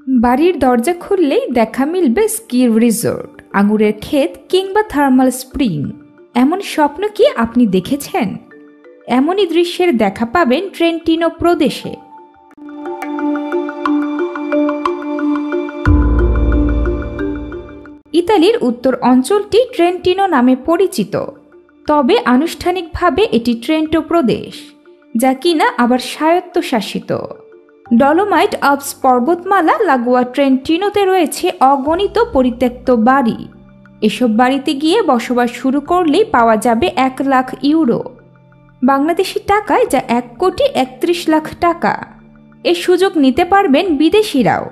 বাড়ির দরজা খুললেই দেখা মিলবে স্কি রিসোর্ট, আঙুরের ক্ষেত কিংবা থার্মাল স্প্রিং। এমন স্বপ্ন কি আপনি দেখেছেন? এমনই দৃশ্যের দেখা পাবেন ট্রেন্টিনো প্রদেশে। ইতালির উত্তর অঞ্চলটি ট্রেন্টিনো নামে পরিচিত, তবে আনুষ্ঠানিকভাবে এটি ট্রেন্টো প্রদেশ, যা কিনা আবার স্বায়ত্তশাসিত। ডলোমাইট আল্পস পর্বতমালা লাগোয়া ট্রেন্টিনোতে রয়েছে অগণিত পরিত্যক্ত বাড়ি। এসব বাড়িতে গিয়ে বসবাস শুরু করলেই পাওয়া যাবে 1 লাখ ইউরো, বাংলাদেশি টাকায় যা 1,31,00,000 টাকা। এর সুযোগ নিতে পারবেন বিদেশিরাও।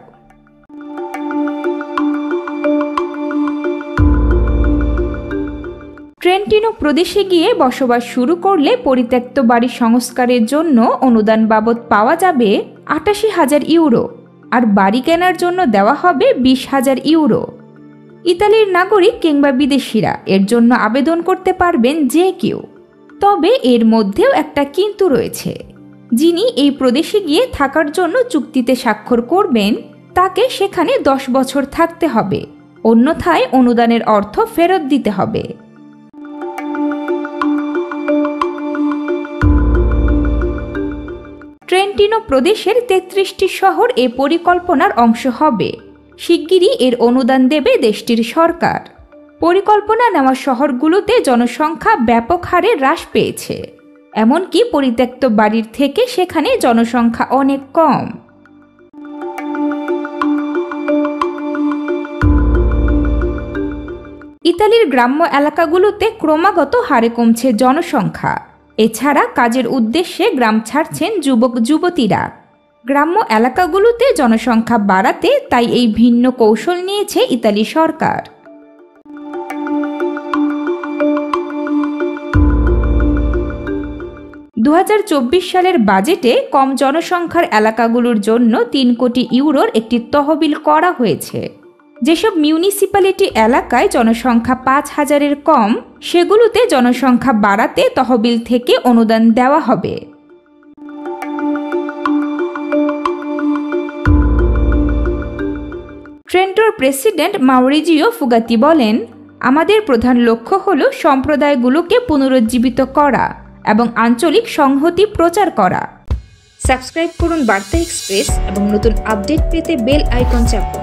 ট্রেন্টিনো প্রদেশে গিয়ে বসবাস শুরু করলে পরিত্যক্ত বাড়ি সংস্কারের জন্য অনুদান বাবদ পাওয়া যাবে 88,000 ইউরো, আর বাড়ি কেনার জন্য দেওয়া হবে 20,000 ইউরো। ইতালির নাগরিক কিংবা বিদেশিরা এর জন্য আবেদন করতে পারবেন যে কেউ। তবে এর মধ্যেও একটা কিন্তু রয়েছে, যিনি এই প্রদেশে গিয়ে থাকার জন্য চুক্তিতে স্বাক্ষর করবেন তাকে সেখানে 10 বছর থাকতে হবে, অন্যথায় অনুদানের অর্থ ফেরত দিতে হবে। ট্রেন্টিনো প্রদেশের 33টি শহর এ পরিকল্পনার অংশ হবে। শিগগিরই এর অনুদান দেবে দেশটির সরকার। পরিকল্পনা নেওয়া শহরগুলোতে জনসংখ্যা ব্যাপক হারে হ্রাস পেয়েছে, এমনকি পরিত্যক্ত বাড়ির থেকে সেখানে জনসংখ্যা অনেক কম। ইতালির গ্রাম্য এলাকাগুলোতে ক্রমাগত হারে কমছে জনসংখ্যা। এছাড়া কাজের উদ্দেশ্যে গ্রাম ছাড়ছেন যুবক যুবতীরা। গ্রাম্য এলাকাগুলোতে জনসংখ্যা বাড়াতে তাই এই ভিন্ন কৌশল নিয়েছে ইতালি সরকার। সালের বাজেটে কম জনসংখ্যার এলাকাগুলোর জন্য 3 কোটি ইউরোর একটি তহবিল করা হয়েছে। যেসব মিউনিসিপ্যালিটি এলাকায় জনসংখ্যা 5,000-এর কম, সেগুলোতে জনসংখ্যা বাড়াতে তহবিল থেকে অনুদান দেওয়া হবে। ট্রেন্টোর প্রেসিডেন্ট মাউরিজিও ফুগাতি বলেন, আমাদের প্রধান লক্ষ্য হল সম্প্রদায়গুলোকে পুনরুজ্জীবিত করা এবং আঞ্চলিক সংহতি প্রচার করা। সাবস্ক্রাইব করুন বার্তা এক্সপ্রেস এবং নতুন আপডেট পেতে বেল আইকন চাপুন।